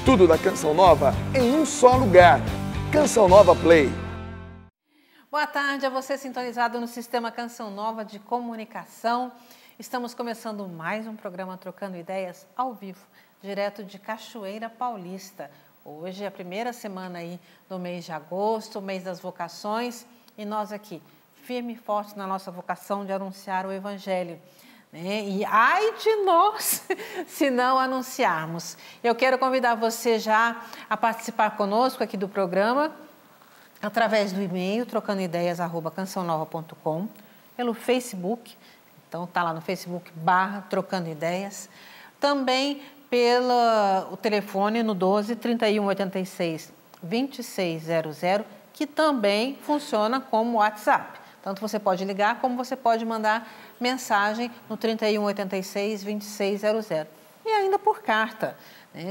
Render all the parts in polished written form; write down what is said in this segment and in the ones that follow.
Tudo da Canção Nova em um só lugar. Canção Nova Play. Boa tarde a você sintonizado no Sistema Canção Nova de Comunicação. Estamos começando mais um programa Trocando Ideias ao vivo, direto de Cachoeira Paulista. Hoje é a primeira semana aí do mês de agosto, mês das vocações, e nós aqui, firme e forte na nossa vocação de anunciar o Evangelho. E ai de nós se não anunciarmos. Eu quero convidar você já a participar conosco aqui do programa, através do e-mail trocandoideias@cançãonova.com, pelo Facebook, então está lá no Facebook /Trocando Ideias, também pelo telefone no 12 31 86 2600, que também funciona como WhatsApp. Tanto você pode ligar, como você pode mandar mensagem no 31 86 2600. E ainda por carta,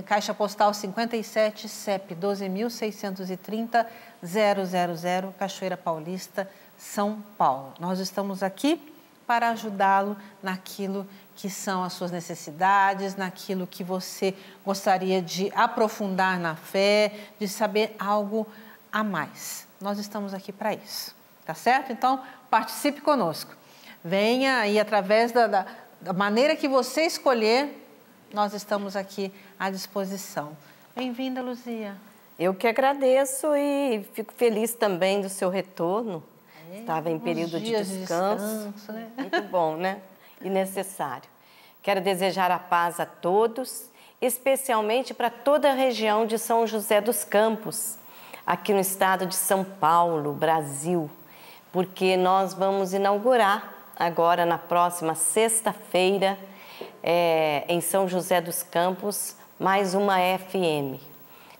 Caixa Postal 57, CEP 12.630 000, Cachoeira Paulista, São Paulo. Nós estamos aqui para ajudá-lo naquilo que são as suas necessidades, naquilo que você gostaria de aprofundar na fé, de saber algo a mais. Nós estamos aqui para isso, tá certo? Então, participe conosco. Venha aí através da maneira que você escolher, nós estamos aqui à disposição. Bem-vinda, Luzia. Eu que agradeço e fico feliz também do seu retorno. Estava em período de descanso, né? Muito bom, né? E necessário. Quero desejar a paz a todos, especialmente para toda a região de São José dos Campos, aqui no estado de São Paulo, Brasil, porque nós vamos inaugurar agora na próxima sexta-feira, em São José dos Campos, mais uma FM.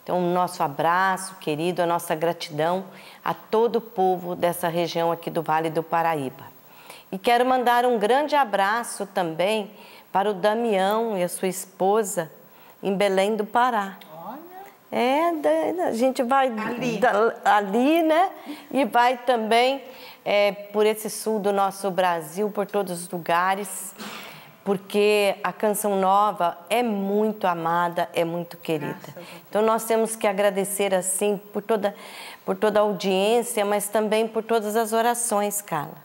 Então, o nosso abraço, querido, a nossa gratidão a todo o povo dessa região aqui do Vale do Paraíba. E quero mandar um grande abraço também para o Damião e a sua esposa em Belém do Pará. Olha! A gente vai ali, né? E vai também por esse sul do nosso Brasil, por todos os lugares, porque a Canção Nova é muito amada, é muito querida. Então, nós temos que agradecer, assim, por toda a audiência, mas também por todas as orações, Carla.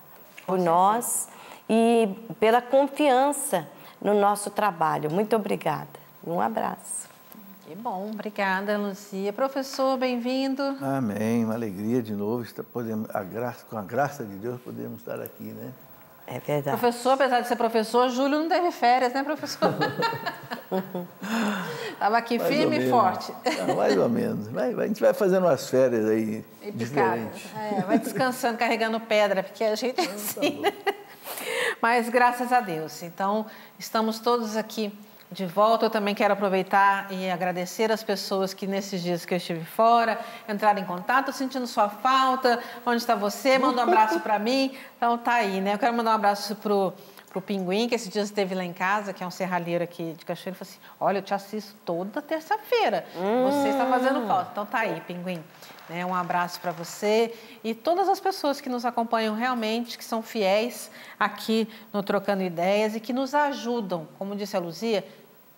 Por nós e pela confiança no nosso trabalho. Muito obrigada. Um abraço. Que bom, obrigada, Luzia. Professor, bem-vindo. Amém, uma alegria de novo. Com a graça de Deus, podemos estar aqui, né? É verdade. Professor, apesar de ser professor, Júlio não teve férias, né, professor? Estava aqui mais firme e forte. Mais ou menos. A gente vai fazendo umas férias aí diferentes. Vai descansando, carregando pedra, porque a gente é assim. Mas graças a Deus. Então, estamos todos aqui de volta. Eu também quero aproveitar e agradecer as pessoas que nesses dias que eu estive fora entraram em contato, sentindo sua falta. Onde está você? Manda um abraço para mim. Então tá aí, né? Eu quero mandar um abraço pro Pinguim, que esses dias esteve lá em casa, que é um serralheiro aqui de Cachoeira. Ele falou assim: olha, eu te assisto toda terça-feira. Você está fazendo falta. Então tá aí, Pinguim. Um abraço para você e todas as pessoas que nos acompanham realmente, que são fiéis aqui no Trocando Ideias e que nos ajudam, como disse a Luzia,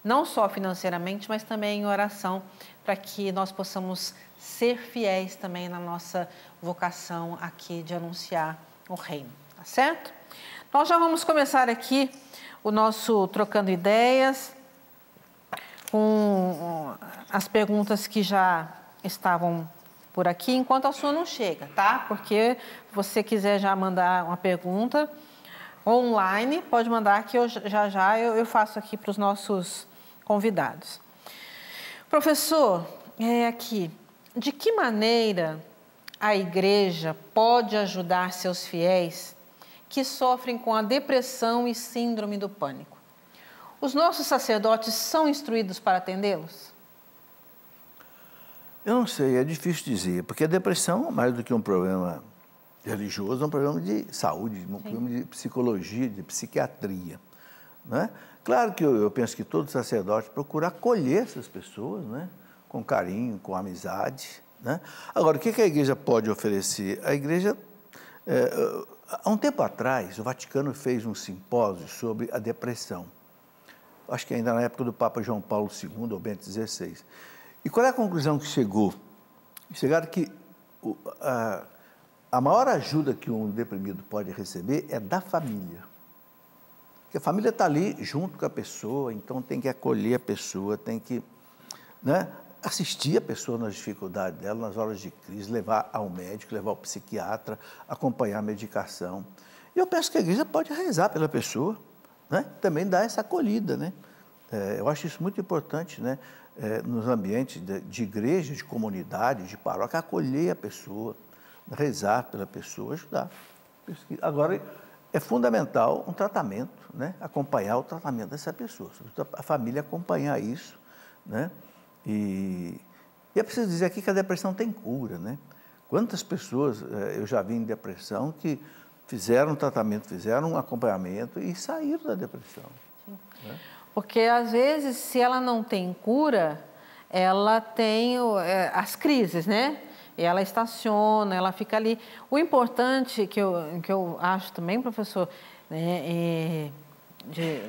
não só financeiramente, mas também em oração, para que nós possamos ser fiéis também na nossa vocação aqui de anunciar o reino, tá certo? Nós já vamos começar aqui o nosso Trocando Ideias com as perguntas que já estavam por aqui, enquanto a sua não chega, tá? Porque se você quiser já mandar uma pergunta online, pode mandar que eu eu faço aqui para os nossos convidados. Professor, aqui, de que maneira a igreja pode ajudar seus fiéis que sofrem com a depressão e síndrome do pânico? Os nossos sacerdotes são instruídos para atendê-los? Eu não sei, é difícil dizer, porque a depressão, mais do que um problema religioso, é um problema de saúde, um problema de psicologia, de psiquiatria, né? Claro que eu penso que todo sacerdote procura acolher essas pessoas, né? Com carinho, com amizade, né? Agora, o que a igreja pode oferecer? A igreja, há um tempo atrás, o Vaticano fez um simpósio sobre a depressão. Acho que ainda na época do Papa João Paulo II, ou Bento XVI. E qual é a conclusão que chegou? Chegaram que a maior ajuda que um deprimido pode receber é da família. Porque a família está ali junto com a pessoa, então tem que acolher a pessoa, tem que, né, assistir a pessoa nas dificuldades dela, nas horas de crise, levar ao médico, levar ao psiquiatra, acompanhar a medicação. E eu penso que a igreja pode rezar pela pessoa, né? Também dar essa acolhida, né? Eu acho isso muito importante, né? Nos ambientes de igreja, de comunidade, de paróquia, acolher a pessoa, rezar pela pessoa, ajudar. Agora, é fundamental um tratamento, né? Acompanhar o tratamento dessa pessoa, a família acompanhar isso, né? E é preciso dizer aqui que a depressão tem cura, né? Quantas pessoas eu já vi em depressão que fizeram tratamento, fizeram um acompanhamento e saíram da depressão. Né? Porque, às vezes, se ela não tem cura, ela tem as crises, né? E ela estaciona, ela fica ali. O importante que eu acho também, professor, né,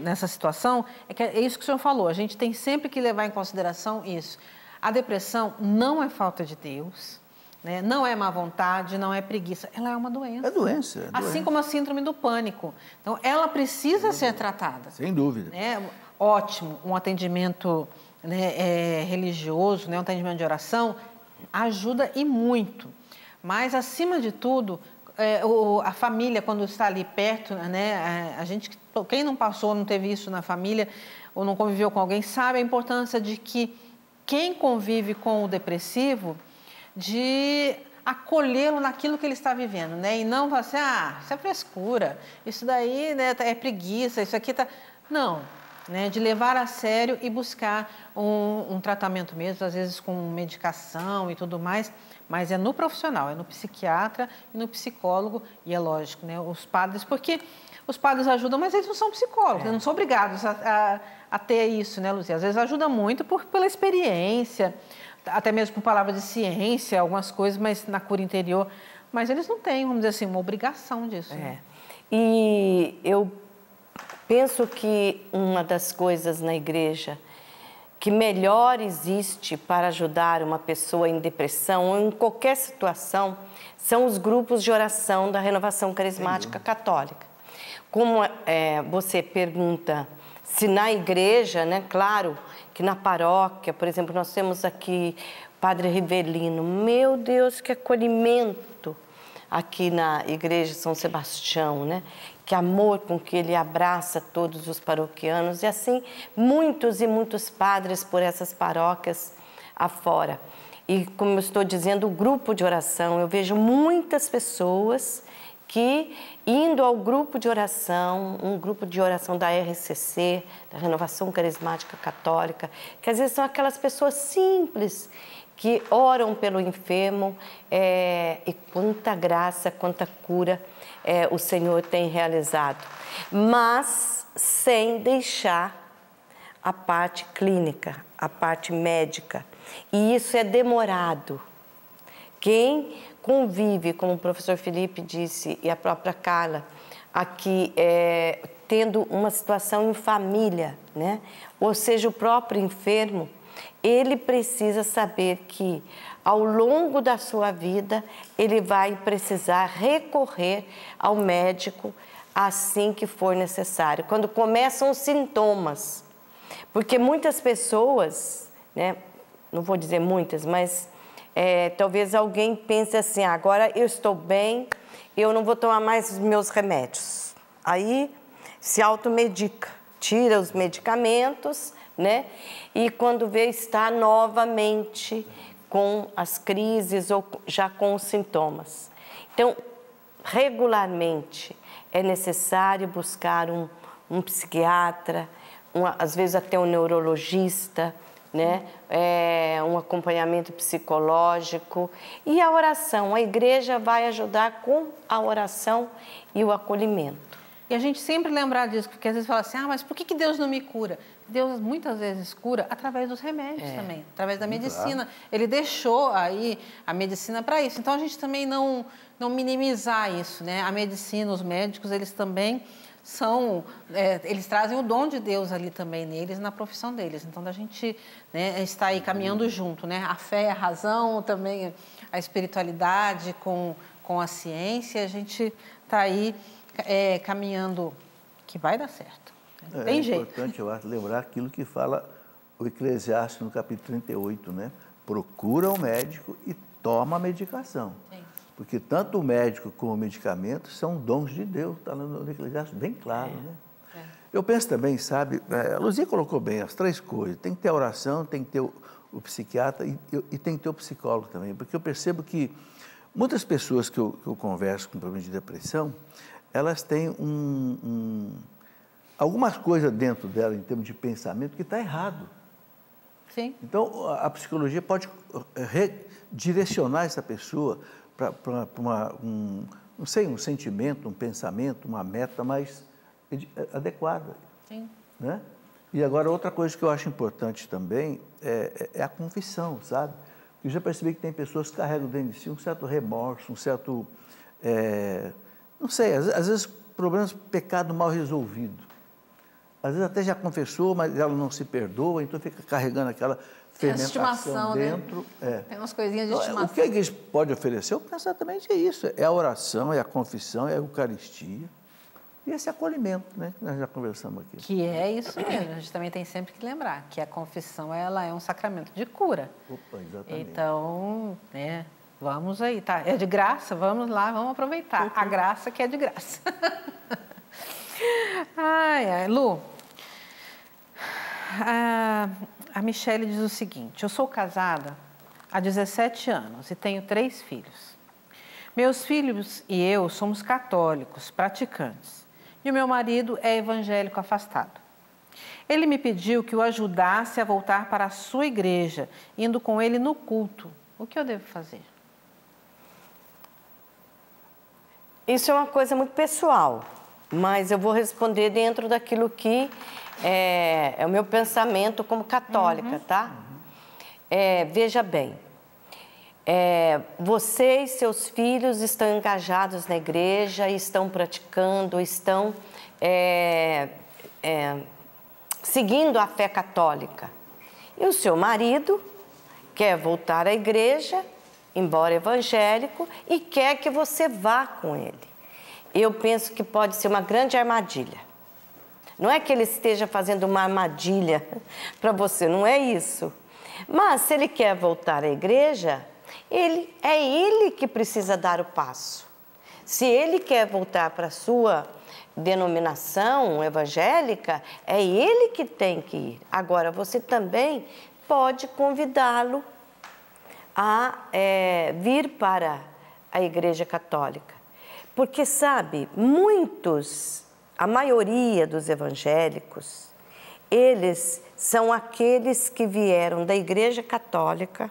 nessa situação, é isso que o senhor falou, a gente tem sempre que levar em consideração isso. A depressão não é falta de Deus, né? Não é má vontade, não é preguiça, ela é uma doença. É doença. Assim como a síndrome do pânico. Então, ela precisa ser tratada. Sem dúvida. Né? Ótimo, um atendimento, né, religioso, né, um atendimento de oração, ajuda e muito. Mas, acima de tudo, a família, quando está ali perto, né, quem não passou, não teve isso na família, ou não conviveu com alguém, sabe a importância de que quem convive com o depressivo, de acolhê-lo naquilo que ele está vivendo, né? E não falar assim, isso é frescura, isso daí, né, é preguiça, isso aqui está... Não, né? De levar a sério e buscar um tratamento mesmo, às vezes com medicação e tudo mais, mas é no profissional, é no psiquiatra e no psicólogo, e é lógico, né? Os padres, porque os padres ajudam, mas eles não são psicólogos, eles não são obrigados a ter isso, né, Luzia? Às vezes ajuda muito pela experiência, até mesmo por palavras de ciência, algumas coisas, mas na cura interior, mas eles não têm, vamos dizer assim, uma obrigação disso. Né? E eu penso que uma das coisas na igreja que melhor existe para ajudar uma pessoa em depressão ou em qualquer situação são os grupos de oração da Renovação Carismática Católica. Como você pergunta se na igreja, né, claro que na paróquia, por exemplo, nós temos aqui o Padre Rivelino, meu Deus, que acolhimento aqui na igreja São Sebastião, né? Que amor com que ele abraça todos os paroquianos e assim muitos e muitos padres por essas paróquias afora. E como eu estou dizendo, o grupo de oração, eu vejo muitas pessoas que indo ao grupo de oração, um grupo de oração da RCC, da Renovação Carismática Católica, que às vezes são aquelas pessoas simples que oram pelo enfermo e quanta graça, quanta cura o Senhor tem realizado, mas sem deixar a parte clínica, a parte médica, e isso é demorado. Quem convive, como o professor Felipe disse, e a própria Carla, aqui tendo uma situação em família, né? Ou seja, o próprio enfermo, ele precisa saber que ao longo da sua vida ele vai precisar recorrer ao médico assim que for necessário, quando começam os sintomas. Porque muitas pessoas, né? Não vou dizer muitas, mas talvez alguém pense assim, agora eu estou bem, eu não vou tomar mais os meus remédios. Aí se automedica, tira os medicamentos, né? E quando vê, está novamente com as crises ou já com os sintomas. Então, regularmente é necessário buscar um psiquiatra, às vezes até um neurologista, né? Um acompanhamento psicológico e a oração. A igreja vai ajudar com a oração e o acolhimento. E a gente sempre lembrar disso, porque às vezes fala assim, mas por que Deus não me cura? Deus muitas vezes cura através dos remédios também, através da medicina. Ele deixou aí a medicina para isso. Então, a gente também não minimizar isso, né? A medicina, os médicos, eles também eles trazem o dom de Deus ali também neles, na profissão deles. Então, a gente, né, está aí caminhando junto, né? A fé, a razão, também a espiritualidade com a ciência, a gente está aí caminhando, que vai dar certo. Tem jeito. É importante, eu acho, lembrar aquilo que fala o Eclesiastes no capítulo 38, né? Procura o médico e toma a medicação. Sim. Porque tanto o médico como o medicamento são dons de Deus, está no Eclesiastes bem claro, né? Eu penso também, sabe, a Luzia colocou bem as 3 coisas, tem que ter a oração, tem que ter o psiquiatra e tem que ter o psicólogo também, porque eu percebo que muitas pessoas que eu converso com problemas de depressão, elas têm algumas coisas dentro dela, em termos de pensamento, que está errado. Sim. Então, a psicologia pode redirecionar essa pessoa para não sei, um sentimento, um pensamento, uma meta mais adequada. Sim. Né? E agora, outra coisa que eu acho importante também é a confissão, sabe? Eu já percebi que tem pessoas que carregam dentro de si um certo remorso, um certo, não sei, às vezes problemas, pecado mal resolvido. Às vezes até já confessou, mas ela não se perdoa, então fica carregando aquela fermentação dentro. Né? Tem umas coisinhas de estimação. O que a igreja pode oferecer? Eu penso exatamente isso. É a oração, é a confissão, é a Eucaristia. E esse acolhimento, né, que nós já conversamos aqui. Que é isso mesmo. A gente também tem sempre que lembrar que a confissão, ela é um sacramento de cura. Opa, exatamente. Então, né, vamos aí, tá? É de graça, vamos lá, vamos aproveitar. A graça que é de graça. Ai, Lu, a Michele diz o seguinte: eu sou casada há 17 anos e tenho 3 filhos. Meus filhos e eu somos católicos, praticantes, e o meu marido é evangélico afastado. Ele me pediu que o ajudasse a voltar para a sua igreja, indo com ele no culto. O que eu devo fazer? Isso é uma coisa muito pessoal. Mas eu vou responder dentro daquilo que é o meu pensamento como católica, tá? Veja bem, você e seus filhos estão engajados na igreja, estão praticando, estão seguindo a fé católica. E o seu marido quer voltar à igreja, embora evangélico, e quer que você vá com ele. Eu penso que pode ser uma grande armadilha. Não é que ele esteja fazendo uma armadilha para você, não é isso. Mas se ele quer voltar à igreja, é ele que precisa dar o passo. Se ele quer voltar para a sua denominação evangélica, é ele que tem que ir. Agora, você também pode convidá-lo a vir para a Igreja Católica. Porque, sabe, a maioria dos evangélicos, eles são aqueles que vieram da Igreja Católica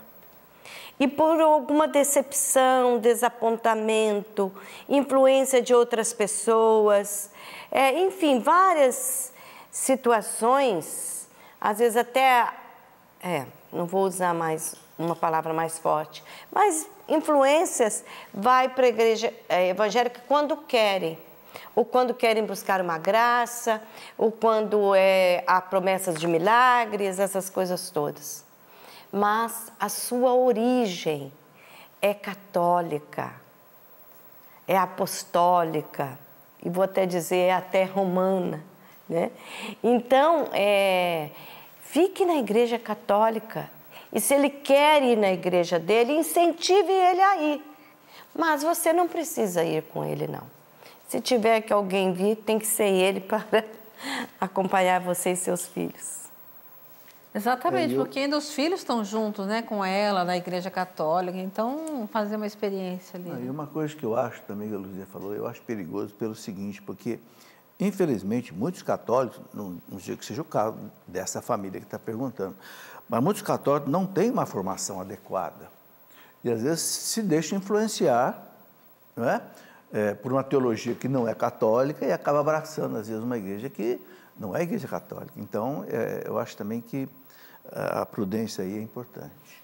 e por alguma decepção, desapontamento, influência de outras pessoas, enfim, várias situações, às vezes até, não vou usar mais uma palavra mais forte, mas influências vai para a igreja evangélica quando querem, ou quando querem buscar uma graça, ou quando há promessas de milagres, essas coisas todas. Mas a sua origem é católica, é apostólica, e vou até dizer até romana, né? Então, fique na igreja católica. E se ele quer ir na igreja dele, incentive ele a ir. Mas você não precisa ir com ele, não. Se tiver que alguém vir, tem que ser ele para acompanhar você e seus filhos. Exatamente, porque ainda os filhos estão juntos, né, com ela, na igreja católica. Então, fazer uma experiência ali. E uma coisa que eu acho também, que a Luzia falou, eu acho perigoso pelo seguinte, porque, infelizmente, muitos católicos, não digo que seja o caso dessa família que está perguntando, mas muitos católicos não têm uma formação adequada. E, às vezes, se deixam influenciar, não é? Por uma teologia que não é católica e acaba abraçando, às vezes, uma igreja que não é igreja católica. Então, eu acho também que a prudência aí é importante.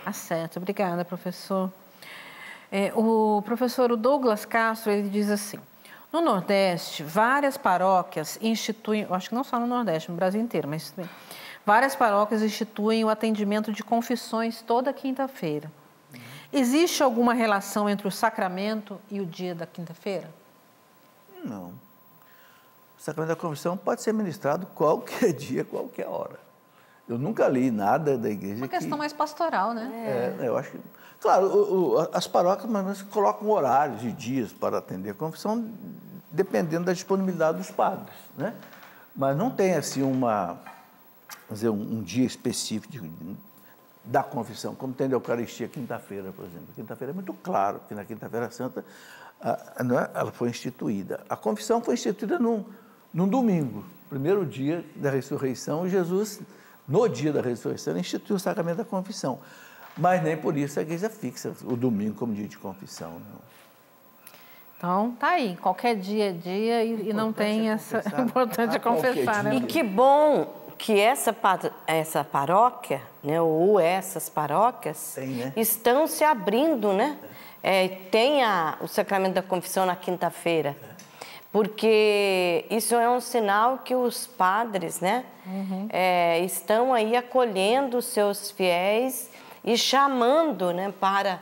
Tá certo. Obrigada, professor. O professor Douglas Castro, ele diz assim: No Nordeste, várias paróquias instituem, acho que não só no Nordeste, no Brasil inteiro, mas várias paróquias instituem o atendimento de confissões toda quinta-feira. Existe alguma relação entre o sacramento e o dia da quinta-feira? Não. O sacramento da confissão pode ser ministrado qualquer dia, qualquer hora. Eu nunca li nada da igreja Uma questão mais pastoral, né? Eu acho que... Claro, as paróquias mas colocam horários e dias para atender a confissão, dependendo da disponibilidade dos padres, né? Mas não tem, assim, vamos dizer, um dia específico da confissão, como tem da Eucaristia quinta-feira, por exemplo. Quinta-feira é muito claro, porque na Quinta-feira Santa ela foi instituída. A confissão foi instituída num domingo, primeiro dia da ressurreição, e Jesus, no dia da ressurreição, instituiu o sacramento da confissão. Mas nem por isso a igreja fixa o domingo como dia de confissão. Não. Então, tá aí, qualquer dia é dia e não tem essa... O importante é confessar, né? E que bom que essa paróquia, né, ou essas paróquias, tem, né? estão se abrindo, né? Tem o sacramento da confissão na quinta-feira, porque isso é um sinal que os padres, né, estão aí acolhendo os seus fiéis e chamando, né, para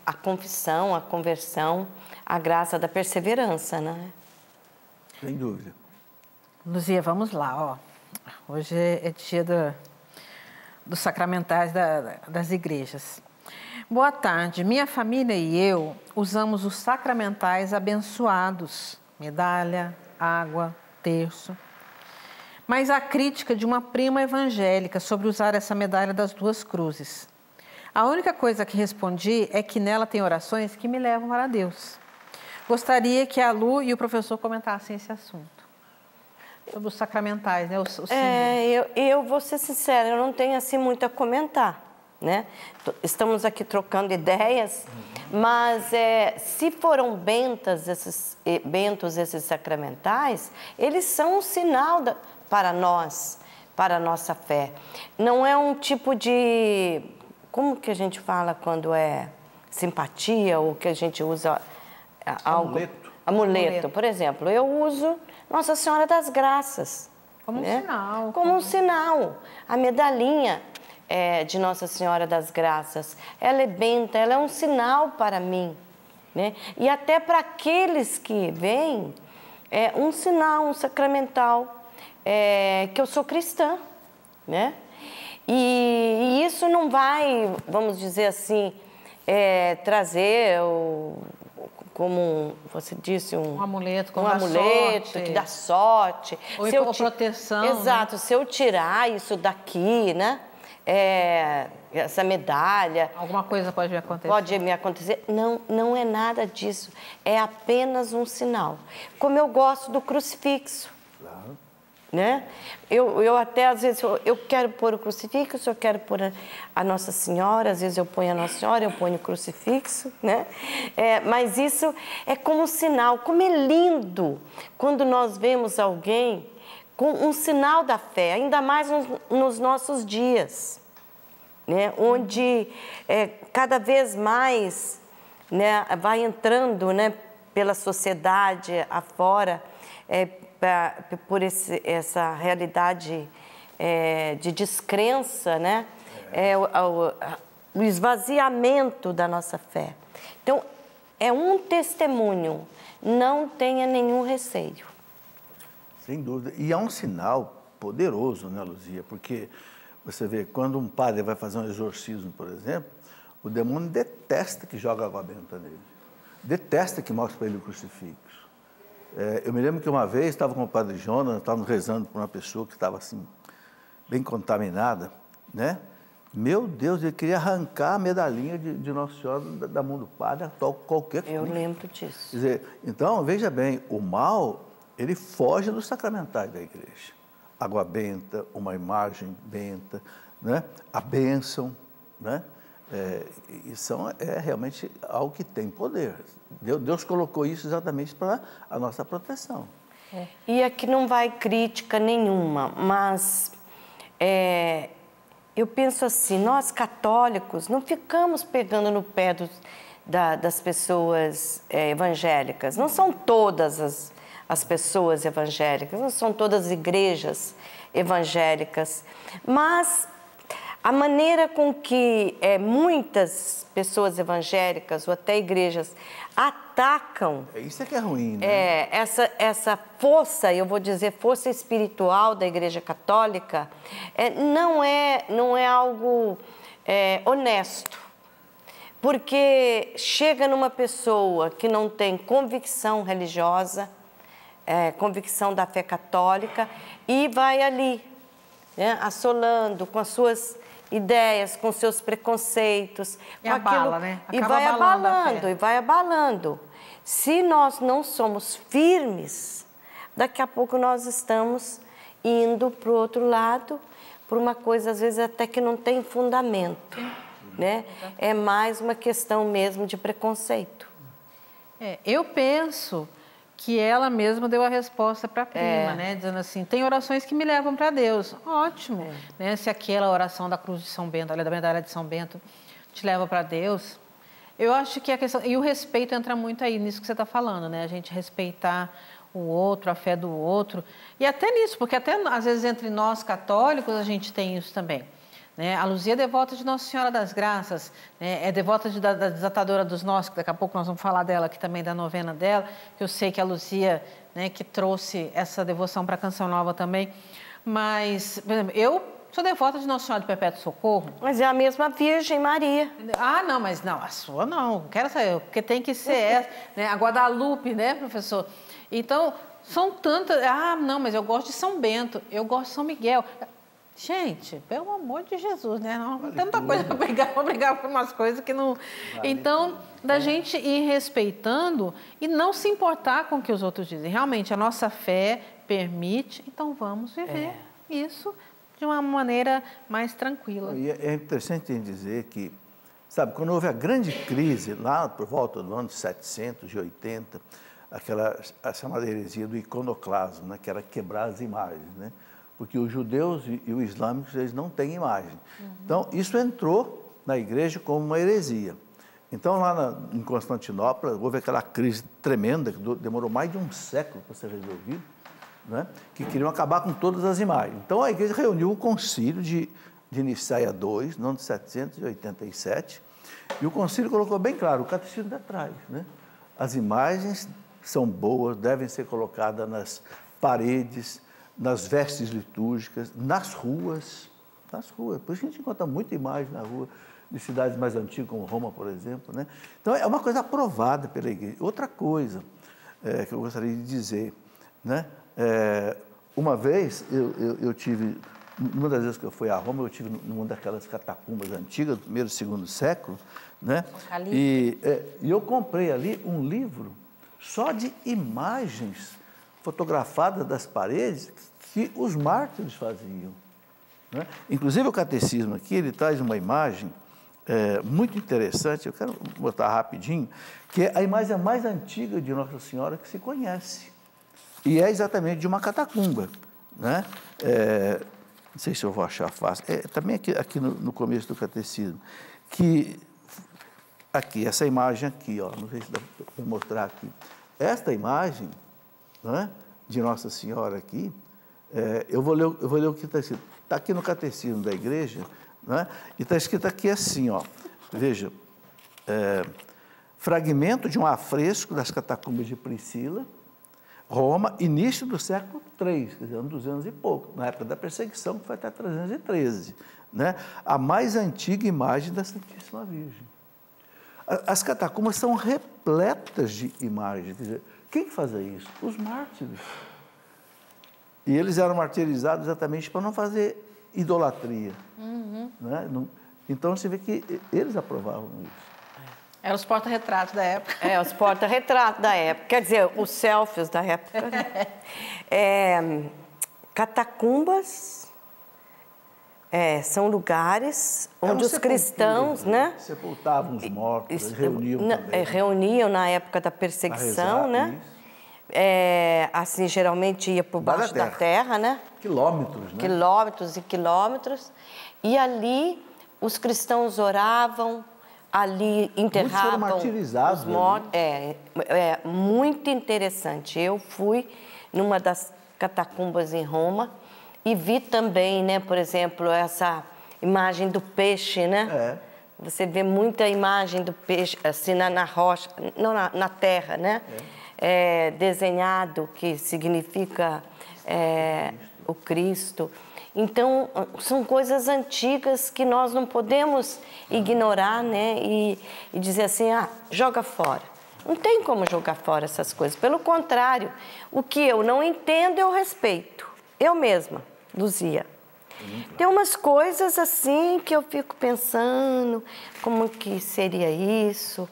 a confissão, a conversão, a graça da perseverança, né? Sem dúvida. Luzia, vamos lá, ó. Hoje é dia dos sacramentais das igrejas. Boa tarde. Minha família e eu usamos os sacramentais abençoados, medalha, água, terço. Mas há crítica de uma prima evangélica sobre usar essa medalha das duas cruzes. A única coisa que respondi é que nela tem orações que me levam para Deus. Gostaria que a Lu e o professor comentassem esse assunto. Sobre os sacramentais, né? Eu vou ser sincera, eu não tenho assim muito a comentar, né? Estamos aqui trocando ideias, mas se foram bentos esses sacramentais, eles são um sinal para nós, para a nossa fé. Não é um tipo de... Como que a gente fala quando é simpatia ou que a gente usa algo? Amuleto. Por exemplo, eu uso Nossa Senhora das Graças. Como um sinal. Como um sinal. A medalhinha de Nossa Senhora das Graças, ela é benta, ela é um sinal para mim, né? E até para aqueles que vêm, é um sinal, um sacramental, que eu sou cristã, né? E isso não vai, vamos dizer assim, trazer como você disse, um amuleto, que dá sorte. Ou proteção. Exato, né? Se eu tirar isso daqui, né? Essa medalha... Alguma coisa pode me acontecer. Pode me acontecer. Não é nada disso. É apenas um sinal. Como eu gosto do crucifixo. Claro. Né? Eu até, às vezes, eu quero pôr o crucifixo, eu quero pôr a Nossa Senhora, às vezes eu ponho a Nossa Senhora, eu ponho o crucifixo, né? Mas isso é como um sinal, como é lindo quando nós vemos alguém com um sinal da fé, ainda mais nos nossos dias, né? Onde cada vez mais, né, vai entrando, né, pela sociedade afora, por essa realidade de descrença, né? O esvaziamento da nossa fé. Então, é um testemunho, não tenha nenhum receio. Sem dúvida. E é um sinal poderoso, né, Luzia? Porque você vê, quando um padre vai fazer um exorcismo, por exemplo, o demônio detesta que joga água benta nele. Detesta que mostre para ele o crucifixo. Eu me lembro que uma vez estava com o padre Jonas, estávamos rezando por uma pessoa que estava assim, bem contaminada, né? Meu Deus, ele queria arrancar a medalhinha de Nossa Senhora da mão do padre, qualquer coisa. Eu lembro disso. Quer dizer, então, veja bem, o mal, ele foge dos sacramentais da igreja. Água benta, uma imagem benta, né? A bênção, né? Isso é realmente algo que tem poder. Deus colocou isso exatamente para a nossa proteção. E aqui não vai crítica nenhuma, mas eu penso assim, nós católicos não ficamos pegando no pé das pessoas evangélicas. Não são todas as pessoas evangélicas, não são todas as igrejas evangélicas, mas a maneira com que muitas pessoas evangélicas ou até igrejas atacam... Isso é que é ruim, né? Essa força, eu vou dizer, força espiritual da Igreja Católica, não é algo honesto. Porque chega numa pessoa que não tem convicção religiosa, convicção da fé católica, e vai ali, né, assolando com as suas ideias, com seus preconceitos. E abala, né? E vai abalando. Se nós não somos firmes, daqui a pouco nós estamos indo para o outro lado, por uma coisa, às vezes, até que não tem fundamento, né? É mais uma questão mesmo de preconceito. Eu penso que ela mesma deu a resposta para a prima, né? Dizendo assim, tem orações que me levam para Deus. Ótimo, né? Se aquela oração da cruz de São Bento, da medalha de São Bento, te leva para Deus, eu acho que a questão... E o respeito entra muito aí nisso que você está falando, né? A gente respeitar o outro, a fé do outro. E até nisso, porque até às vezes entre nós católicos a gente tem isso também. Né? A Luzia é devota de Nossa Senhora das Graças, né? É devota da Desatadora dos Nós, que daqui a pouco nós vamos falar dela aqui também, da novena dela, que eu sei que a Luzia, né, que trouxe essa devoção para a Canção Nova também. Mas, por exemplo, eu sou devota de Nossa Senhora do Perpétuo Socorro. Mas é a mesma Virgem Maria. Ah, não, mas não, a sua não quero saber, porque tem que ser essa, né? A Guadalupe, né, professor? Então, são tantas... Ah, não, mas eu gosto de São Bento, eu gosto de São Miguel... Gente, pelo amor de Jesus, né? Não tem tanta coisa para brigar por umas coisas que não... Então, da gente ir respeitando e não se importar com o que os outros dizem. Realmente, a nossa fé permite, então vamos viver isso de uma maneira mais tranquila. E é interessante dizer que, sabe, quando houve a grande crise, lá por volta do ano 780, a chamada heresia do iconoclasmo, né? Que era quebrar as imagens, né? Porque os judeus e os islâmicos, eles não têm imagem. Então, isso entrou na igreja como uma heresia. Então, lá em Constantinopla, houve aquela crise tremenda, que demorou mais de um século para ser resolvida, né? Que queriam acabar com todas as imagens. Então, a igreja reuniu o concílio de Nicéia II, no ano de 787, e o concílio colocou bem claro, o catecismo de trás, né? As imagens são boas, devem ser colocadas nas paredes, nas vestes litúrgicas, nas ruas. Por isso a gente encontra muita imagem na rua de cidades mais antigas, como Roma, por exemplo, né? Então, é uma coisa aprovada pela igreja. Outra coisa que eu gostaria de dizer, né? Uma vez, eu tive, uma das vezes que eu fui a Roma, eu tive numa daquelas catacumbas antigas, do primeiro e segundo século, né? E eu comprei ali um livro só de imagens fotografadas das paredes que os mártires faziam, né? Inclusive o catecismo aqui, ele traz uma imagem muito interessante, eu quero botar rapidinho, que é a imagem mais antiga de Nossa Senhora que se conhece, e é exatamente de uma catacumba, né? Não sei se eu vou achar fácil, também aqui no começo do catecismo, que aqui, essa imagem aqui, ó, não sei se dá para mostrar aqui, esta imagem, né, de Nossa Senhora aqui, eu vou ler o que está escrito. Está aqui no catecismo da igreja, né, e está escrito aqui assim, ó, veja, fragmento de um afresco das catacumbas de Priscila, Roma, início do século III, quer dizer, 200 e pouco, na época da perseguição, que foi até 313, né, a mais antiga imagem da Santíssima Virgem. As catacumbas são repletas de imagens, quer dizer, quem fazia isso? Os mártires. E eles eram martirizados exatamente para não fazer idolatria. Né? Então, você vê que eles aprovavam isso. Eram os porta-retratos da época. Os porta-retratos da época. Quer dizer, os selfies da época. Catacumbas são lugares onde os cristãos, né? Sepultavam os mortos, reuniam também. Reuniam na época da perseguição, né? Assim, geralmente ia por baixo da terra, né? Quilômetros, né? Quilômetros e quilômetros. E ali os cristãos oravam, ali enterravam muitos foram martirizados, os mortos. É muito interessante. Eu fui numa das catacumbas em Roma e vi também, né, por exemplo, essa imagem do peixe, né? Você vê muita imagem do peixe assim na rocha, não na terra, né? Desenhado, que significa o Cristo. Então, são coisas antigas que nós não podemos ignorar, né? E dizer assim, joga fora. Não tem como jogar fora essas coisas. Pelo contrário, o que eu não entendo, eu respeito. Eu mesma, Luzia. Tem umas coisas assim que eu fico pensando, como que seria isso.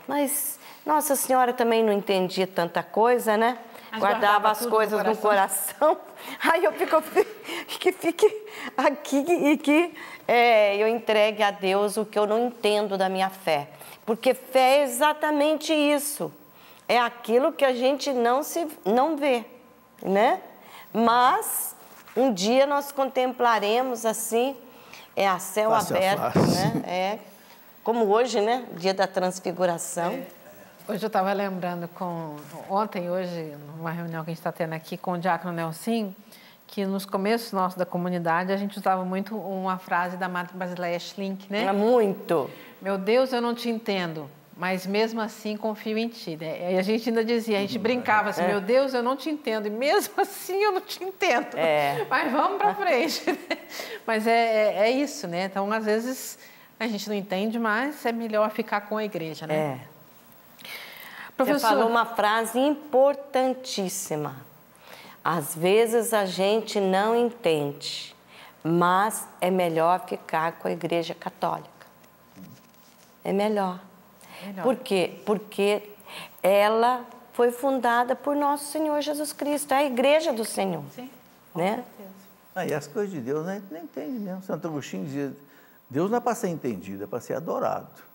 Mas Nossa Senhora também não entendia tanta coisa, né? Guardava as coisas no coração. Aí eu fico que fique aqui e que eu entregue a Deus o que eu não entendo da minha fé. Porque fé é exatamente isso. É aquilo que a gente não vê, né? Mas um dia nós contemplaremos assim, a céu aberto, né? Como hoje, né? Dia da Transfiguração. Hoje eu estava lembrando ontem, hoje, numa reunião que a gente está tendo aqui com o diácono Nelson, que nos começos nossos da comunidade a gente usava muito uma frase da Madre Basileia Schlink, né? Muito. Meu Deus, eu não te entendo, mas mesmo assim confio em ti, né? E a gente ainda dizia, a gente brincava assim, meu Deus, eu não te entendo, e mesmo assim eu não te entendo. Mas vamos para frente. Mas é isso, né? Então, às vezes, a gente não entende, mas é melhor ficar com a igreja, né? Você falou uma frase importantíssima. Às vezes a gente não entende, mas é melhor ficar com a Igreja Católica. É melhor. Por quê? Porque ela foi fundada por nosso Senhor Jesus Cristo, é a Igreja do Senhor. Sim, né? E as coisas de Deus a gente não entende mesmo. Santo Agostinho dizia, Deus não é para ser entendido, é para ser adorado.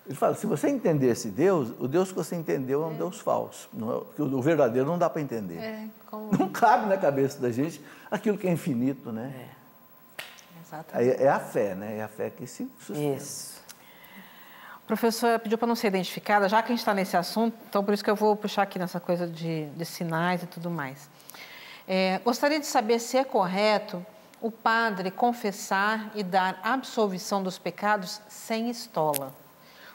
Ele fala, se você entendesse Deus, o Deus que você entendeu é um Deus falso. Não é, o verdadeiro não dá para entender. Não cabe na cabeça da gente aquilo que é infinito, né? Exatamente. É a fé, né? É a fé que se sustenta. Isso. A professora pediu para não ser identificada, já que a gente está nesse assunto, então por isso que eu vou puxar aqui nessa coisa de sinais e tudo mais. Gostaria de saber se é correto o padre confessar e dar absolvição dos pecados sem estola.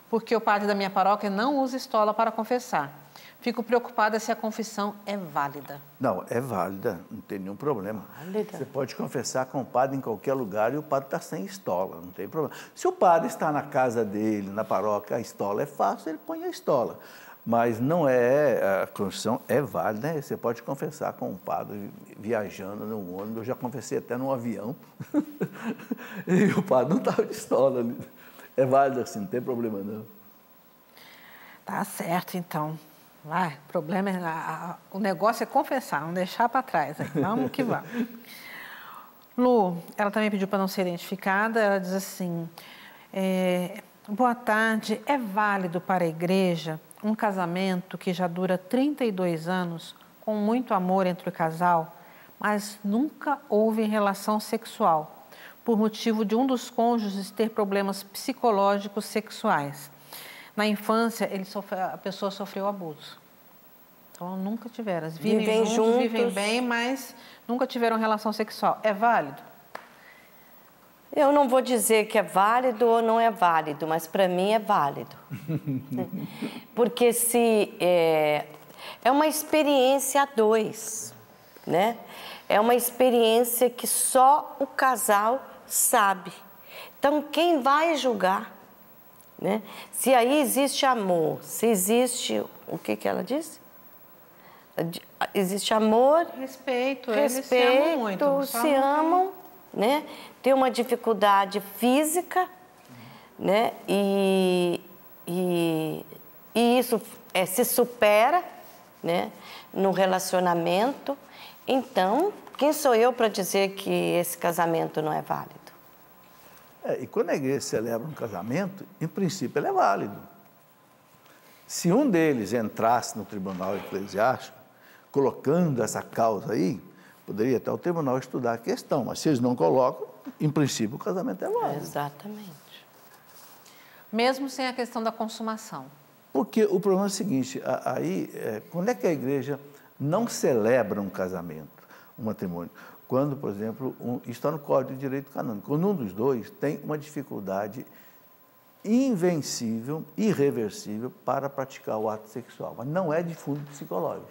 Porque o padre da minha paróquia não usa estola para confessar. Fico preocupada se a confissão é válida. Não, é válida, não tem nenhum problema. Válida. Você pode confessar com o padre em qualquer lugar e o padre está sem estola, não tem problema. Se o padre está na casa dele, na paróquia, a estola é fácil, ele põe a estola. Mas não a confissão é válida, né? Você pode confessar com um padre viajando num ônibus, eu já confessei até num avião, e o padre não estava de estola ali. É válido assim, não tem problema não. Tá certo, então. O problema o negócio é confessar, não deixar para trás. Vamos que vamos. Lu, ela também pediu para não ser identificada, ela diz assim, boa tarde, é válido para a igreja um casamento que já dura 32 anos, com muito amor entre o casal, mas nunca houve relação sexual, por motivo de um dos cônjuges ter problemas psicológicos sexuais. Na infância, a pessoa sofreu abuso. Então, nunca tiveram. Vivem juntos, vivem bem, mas nunca tiveram relação sexual. É válido? Eu não vou dizer que é válido ou não é válido, mas para mim é válido. Porque é uma experiência a dois, né? É uma experiência que só o casal sabe. Então, quem vai julgar? Né? Se aí existe amor, se existe... O que ela disse? Existe amor... Respeito, eles se amam muito. Se amam, né? Tem uma dificuldade física, né? E isso se supera, né? No relacionamento. Então, quem sou eu para dizer que esse casamento não é válido? E quando a igreja celebra um casamento, em princípio ele é válido. Se um deles entrasse no tribunal eclesiástico, colocando essa causa aí, poderia até o tribunal estudar a questão, mas se eles não colocam, em princípio o casamento é válido. Exatamente. Mesmo sem a questão da consumação. Porque o problema é o seguinte, quando é que a igreja não celebra um casamento, um matrimônio? Quando, por exemplo, isso está no Código de Direito Canônico, quando um dos dois tem uma dificuldade invencível, irreversível para praticar o ato sexual. Mas não é de fundo psicológico,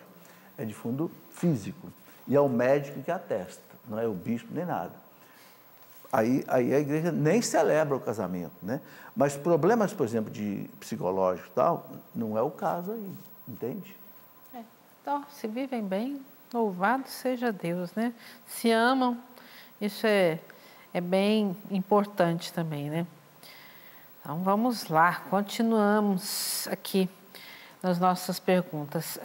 é de fundo físico. E é o médico que atesta, não é o bispo nem nada. Aí a igreja nem celebra o casamento, né? Mas problemas, por exemplo, de psicológico e tal, não é o caso aí, entende? Então, se vivem bem, louvado seja Deus, né? Se amam, isso é bem importante também, né? Então, vamos lá, continuamos aqui nas nossas perguntas.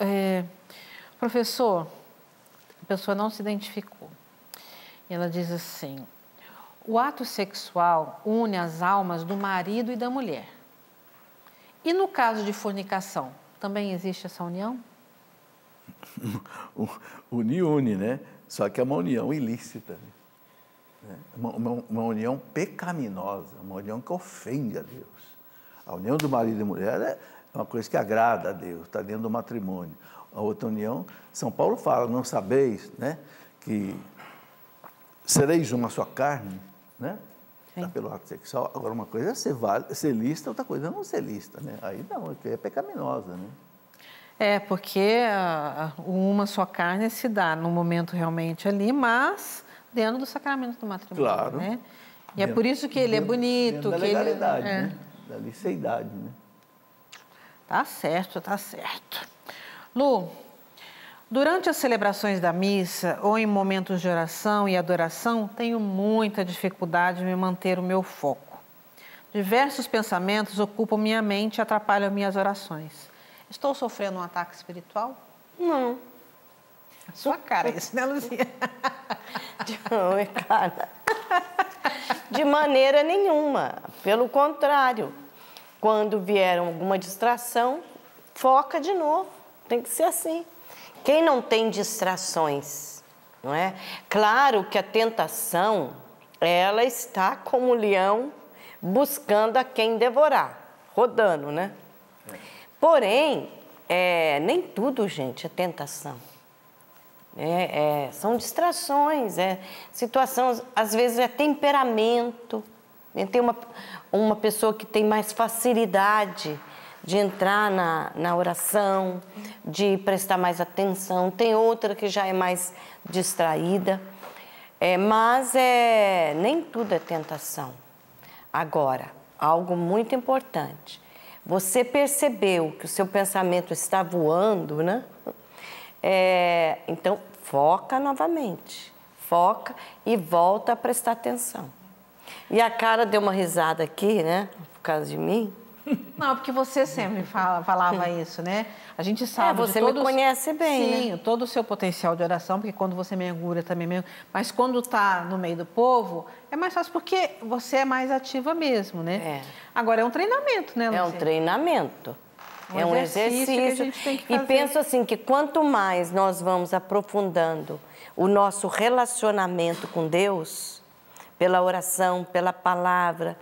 Professor, a pessoa não se identificou. Ela diz assim: o ato sexual une as almas do marido e da mulher. E no caso de fornicação, também existe essa união? Une, né? Só que é uma união ilícita. Né? Uma união pecaminosa, uma união que ofende a Deus. A união do marido e mulher é uma coisa que agrada a Deus, está dentro do matrimônio. A outra união, São Paulo fala, não sabeis, né? Que sereis uma só carne, né? Pelo ato sexual. Agora, uma coisa é ser lícita, outra coisa é não ser lícita, né? Aí não, é pecaminosa, né? Porque uma só carne se dá no momento realmente ali, mas dentro do sacramento do matrimônio, claro, né? E é por isso que ele é bonito. Da legalidade, ele, né? Da liceidade, né? Tá certo, tá certo. Lu, durante as celebrações da missa ou em momentos de oração e adoração, tenho muita dificuldade em me manter o meu foco. Diversos pensamentos ocupam minha mente e atrapalham minhas orações. Estou sofrendo um ataque espiritual? Não. A sua cara, isso, né, Luzia? Não, cara. De maneira nenhuma. Pelo contrário. Quando vier alguma distração, foca de novo. Tem que ser assim. Quem não tem distrações, não é? Claro que a tentação, ela está como um leão buscando a quem devorar, rodando, né? Porém, nem tudo, gente, é tentação. São distrações, situação, às vezes é temperamento. Tem uma pessoa que tem mais facilidade de entrar na oração, de prestar mais atenção. Tem outra que já é mais distraída. Mas nem tudo é tentação. Agora, algo muito importante. Você percebeu que o seu pensamento está voando, né? Então, foca novamente. Foca e volta a prestar atenção. E a cara deu uma risada aqui, né? Por causa de mim. Não, porque você sempre falava isso, né? A gente sabe você me conhece bem, sim, né? todo o seu potencial de oração, porque quando você mergulha também mesmo. Mas quando está no meio do povo, é mais fácil porque você é mais ativa mesmo, né? Agora, é um treinamento, né, Luzia? É um treinamento. É um exercício que a gente tem que fazer. E penso assim, que quanto mais nós vamos aprofundando o nosso relacionamento com Deus, pela oração, pela palavra,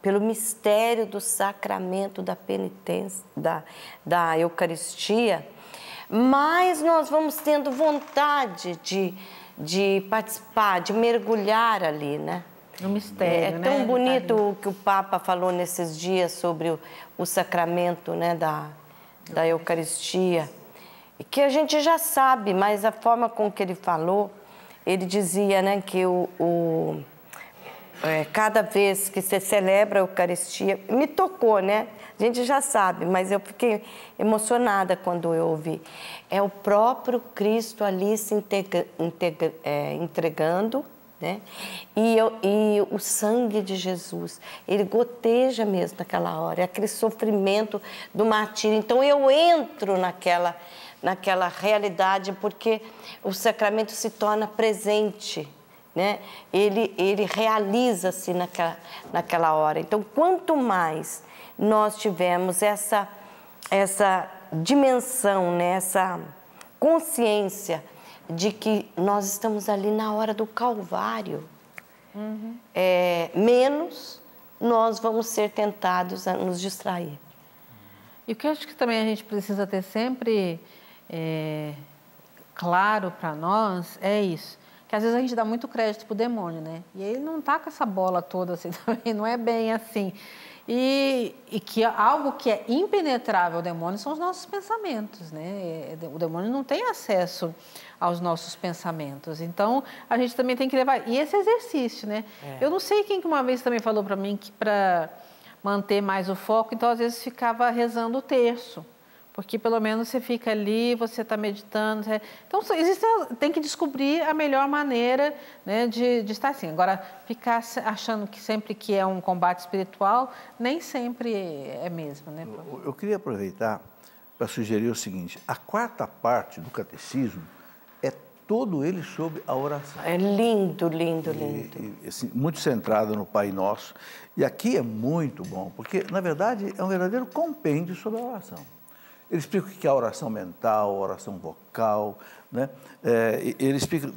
pelo mistério do sacramento da penitência, da Eucaristia, mais nós vamos tendo vontade de participar, de mergulhar ali, né? No mistério, né? É tão bonito o que o Papa falou nesses dias sobre o sacramento, né, da Eucaristia, que a gente já sabe, mas a forma com que ele falou, ele dizia, né, que cada vez que você celebra a Eucaristia, me tocou, né? A gente já sabe, mas eu fiquei emocionada quando eu ouvi. É o próprio Cristo ali se entregando, né? E o sangue de Jesus, ele goteja mesmo naquela hora, é aquele sofrimento do martírio. Então eu entro naquela realidade porque o sacramento se torna presente, né? Ele realiza-se naquela hora. Então, quanto mais nós tivermos essa dimensão, né? Essa consciência de que nós estamos ali na hora do Calvário, menos nós vamos ser tentados a nos distrair. E o que eu acho que também a gente precisa ter sempre claro para nós é isso, que às vezes a gente dá muito crédito para o demônio, né? E ele não está com essa bola toda assim também, não é bem assim. E que algo que é impenetrável ao demônio são os nossos pensamentos, né? O demônio não tem acesso aos nossos pensamentos. Então, a gente também tem que levar... E esse exercício, né? Eu não sei quem que uma vez também falou para mim que para manter mais o foco, então às vezes ficava rezando o terço. Porque pelo menos você fica ali, você está meditando. Então, tem que descobrir a melhor maneira, né, de estar assim. Agora, ficar achando que sempre que é um combate espiritual, nem sempre é mesmo. Né? Eu queria aproveitar para sugerir o seguinte: a quarta parte do catecismo é todo ele sobre a oração. É lindo, lindo, lindo. E, assim, muito centrado no Pai Nosso. E aqui é muito bom, porque, na verdade, é um verdadeiro compêndio sobre a oração. Ele explica o que é a oração mental, a oração vocal, né? Ele explica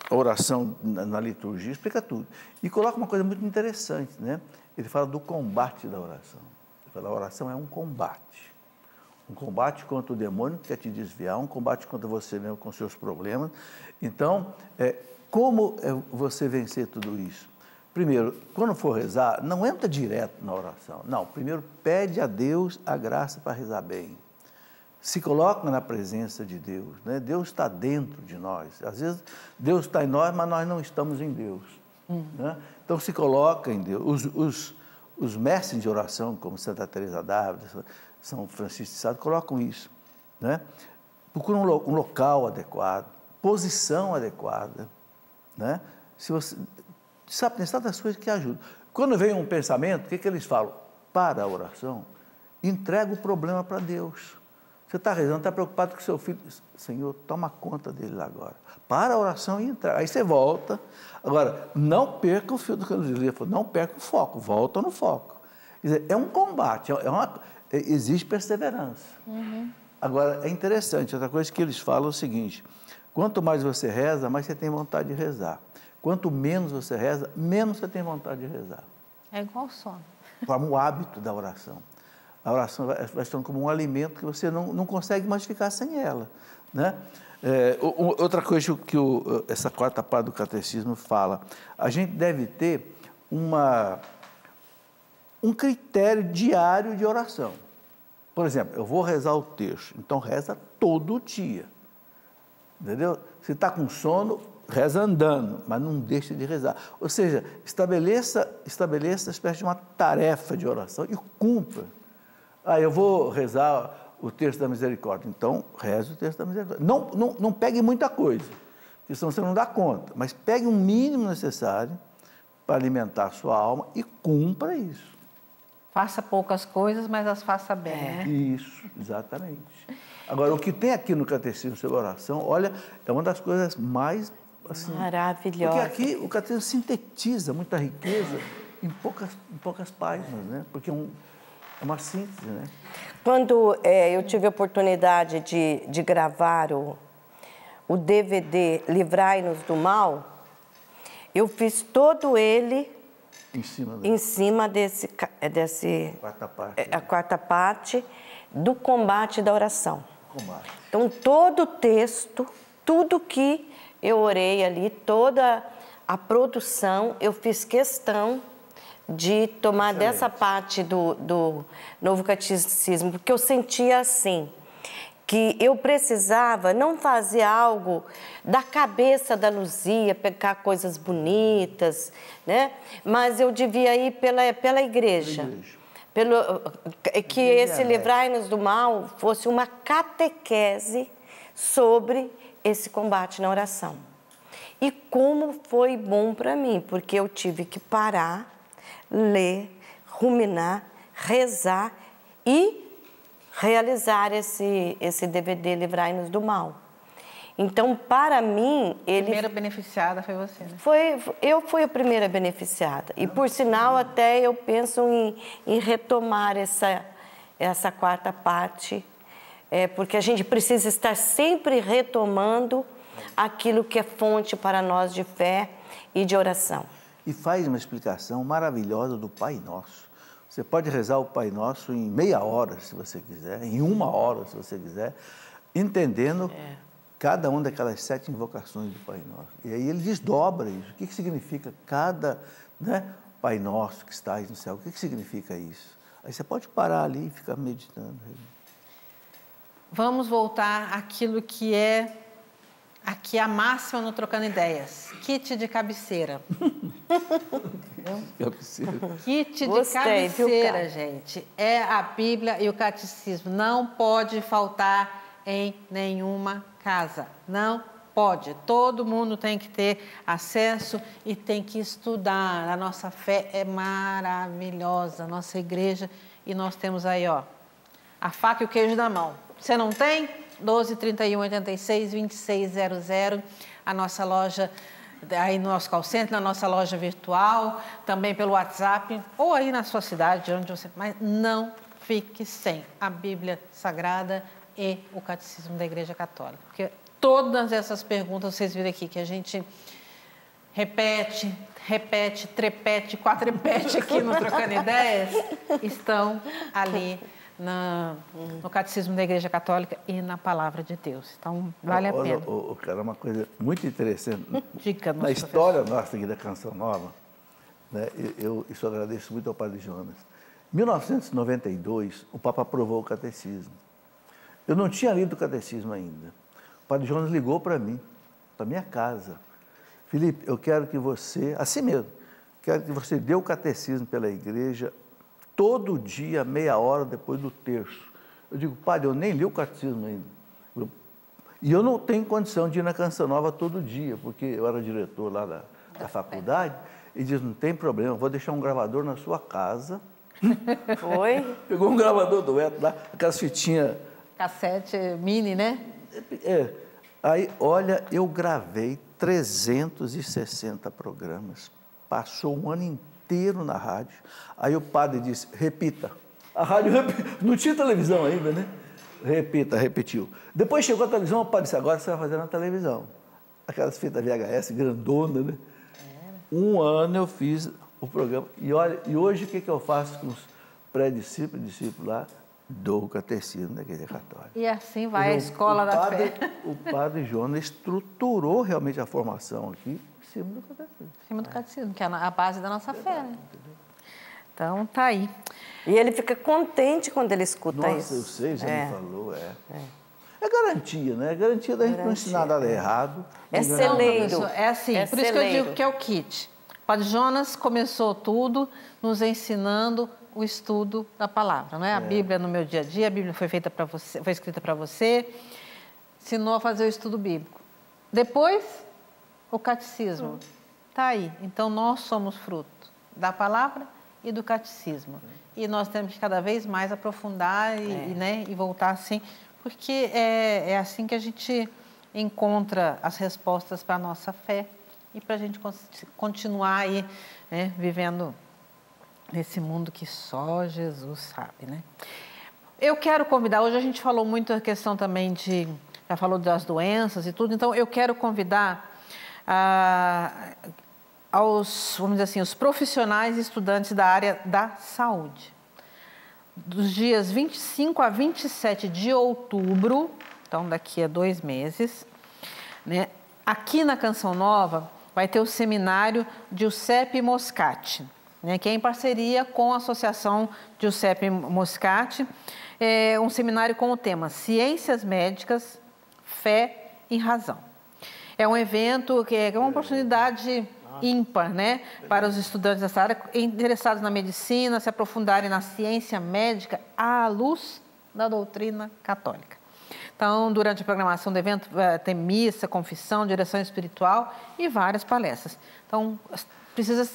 a oração na liturgia, explica tudo. E coloca uma coisa muito interessante, né? Ele fala do combate da oração. Ele fala, a oração é um combate. Um combate contra o demônio que quer te desviar, um combate contra você mesmo com seus problemas. Então, como você vencer tudo isso? Primeiro, quando for rezar, não entra direto na oração. Não, primeiro pede a Deus a graça para rezar bem. Se coloca na presença de Deus, né? Deus está dentro de nós. Às vezes, Deus está em nós, mas nós não estamos em Deus. Né? Então, se coloca em Deus. Os mestres de oração, como Santa Teresa d'Ávila, São Francisco de Sales, colocam isso. Né? Procura um local adequado, posição adequada. Né? Se você sabe, tem tantas coisas que ajudam. Quando vem um pensamento, o que eles falam? Para a oração, entrega o problema para Deus. Você está rezando, está preocupado com o seu filho. Senhor, toma conta dele lá agora. Para a oração e entrega. Aí você volta. Agora, não perca o fio do candeeiro. Não perca o foco. Volta no foco. Quer dizer, é um combate. Existe perseverança. Agora, é interessante. Outra coisa que eles falam é o seguinte. Quanto mais você reza, mais você tem vontade de rezar. Quanto menos você reza, menos você tem vontade de rezar. É igual o sono. Forma o hábito da oração. A oração vai se tornando como um alimento que você não consegue mais ficar sem ela. Né? Outra coisa que essa quarta parte do catecismo fala, a gente deve ter um critério diário de oração. Por exemplo, eu vou rezar o terço, então reza todo dia. Entendeu? Se está com sono, reza andando, mas não deixe de rezar. Ou seja, estabeleça uma espécie de uma tarefa de oração e cumpra. Eu vou rezar o terço da misericórdia. Então, reze o terço da misericórdia. Não pegue muita coisa, porque senão você não dá conta. Mas pegue o mínimo necessário para alimentar a sua alma e cumpra isso. Faça poucas coisas, mas as faça bem, né? Isso, exatamente. Agora, o que tem aqui no Catecismo sobre oração, olha, é uma das coisas mais... Assim, maravilhosa. Porque aqui o Catecismo sintetiza muita riqueza em poucas páginas, né? Porque é uma síntese, né? Quando eu tive a oportunidade de gravar o DVD Livrai-nos do Mal, eu fiz todo ele em cima desse a quarta parte do combate da oração. Então, todo o texto, tudo que eu orei ali, toda a produção, eu fiz questão de tomar dessa parte do Novo Catecismo, porque eu sentia assim, que eu precisava não fazer algo da cabeça da Luzia, pegar coisas bonitas, né? Mas eu devia ir pela igreja. Que esse Livrai-nos do Mal fosse uma catequese sobre esse combate na oração. E como foi bom para mim, porque eu tive que parar, ler, ruminar, rezar e realizar esse DVD Livrai-nos do Mal. Então, para mim, A primeira beneficiada foi você, né? Eu fui a primeira beneficiada. E, por sinal, até eu penso em retomar essa quarta parte, porque a gente precisa estar sempre retomando aquilo que é fonte para nós de fé e de oração. e faz uma explicação maravilhosa do Pai Nosso. Você pode rezar o Pai Nosso em meia hora, se você quiser, em 1 hora, se você quiser, entendendo cada uma daquelas 7 invocações do Pai Nosso. E aí ele desdobra isso. O que significa cada, né, Pai Nosso que estás no céu? O que significa isso? Aí você pode parar ali e ficar meditando. Vamos voltar àquilo que é aqui a máxima no Trocando Ideias. Kit de cabeceira. Kit de Gostei, cabeceira, gente. É a Bíblia e o Catecismo. Não pode faltar em nenhuma casa. Não pode. Todo mundo tem que ter acesso e tem que estudar. A nossa fé é maravilhosa, a nossa igreja. E nós temos aí, ó, a faca e o queijo na mão. Você não tem? 12 31 86 2600, a nossa loja, aí no nosso call center, na nossa loja virtual, também pelo WhatsApp, ou aí na sua cidade, onde você... Mas não fique sem a Bíblia Sagrada e o Catecismo da Igreja Católica. Porque todas essas perguntas, vocês viram aqui, que a gente repete, trepete, quatrepete aqui no Trocando Ideias, estão ali no Catecismo da Igreja Católica e na Palavra de Deus. Então, vale a pena. Cara, uma coisa muito interessante. Dica, na história nossa aqui da Canção Nova, né, isso eu agradeço muito ao Padre Jonas. Em 1992, o Papa aprovou o Catecismo. Eu não tinha lido o Catecismo ainda. O Padre Jonas ligou para mim, para minha casa. Felipe, eu quero que você, assim mesmo, quero que você dê o Catecismo pela igreja todo dia, meia hora depois do terço. Eu digo, padre, eu nem li o Catecismo ainda. E eu não tenho condição de ir na Canção Nova todo dia, porque eu era diretor lá da faculdade, e diz, não tem problema, eu vou deixar um gravador na sua casa. Foi? Pegou um gravador dueto lá, aquelas fitinhas... Cassete mini, né? Aí, olha, eu gravei 360 programas. Passou um ano inteiro na rádio. Aí o padre disse, repita. A rádio não tinha televisão ainda, né? Repetiu. Depois chegou a televisão, o padre disse, agora você vai fazer na televisão. Aquelas fitas VHS grandona, né? 1 ano eu fiz o programa. E olha, e hoje o que eu faço com os pré-discípulos e discípulos lá? Dou o Catecismo da Igreja Católica. E assim vai a escola da fé. O padre Jonas estruturou realmente a formação aqui em cima do Catecismo. Em cima do Catecismo, que é a base da nossa fé, né? Então, tá aí. E ele fica contente quando ele escuta isso. Nossa, eu sei, já me falou, É garantia, né? É garantia da gente não ensinar nada errado. É celeiro. É assim, por isso que eu digo que é o kit. O Padre Jonas começou tudo nos ensinando o estudo da palavra, não é? A Bíblia no meu dia a dia, a Bíblia foi feita para você, foi escrita para você, ensinou a fazer o estudo bíblico. Depois, o catecismo. Está aí. Então, nós somos fruto da palavra e do catecismo. E nós temos que cada vez mais aprofundar e voltar assim, porque é assim que a gente encontra as respostas para a nossa fé e para a gente continuar aí, né, vivendo nesse mundo que só Jesus sabe, né? Eu quero convidar, hoje a gente falou muito a questão também já falou das doenças e tudo, então eu quero convidar vamos dizer assim, os profissionais e estudantes da área da saúde. Dos dias 25 a 27 de outubro, então daqui a 2 meses, né, aqui na Canção Nova vai ter o seminário Giuseppe Moscati, né, que é em parceria com a Associação Giuseppe Moscati, um seminário com o tema Ciências Médicas, Fé e Razão. É um evento que é uma oportunidade ímpar, né, para os estudantes dessa área interessados na medicina, se aprofundarem na ciência médica à luz da doutrina católica. Então, durante a programação do evento, tem missa, confissão, direção espiritual e várias palestras. Então, precisa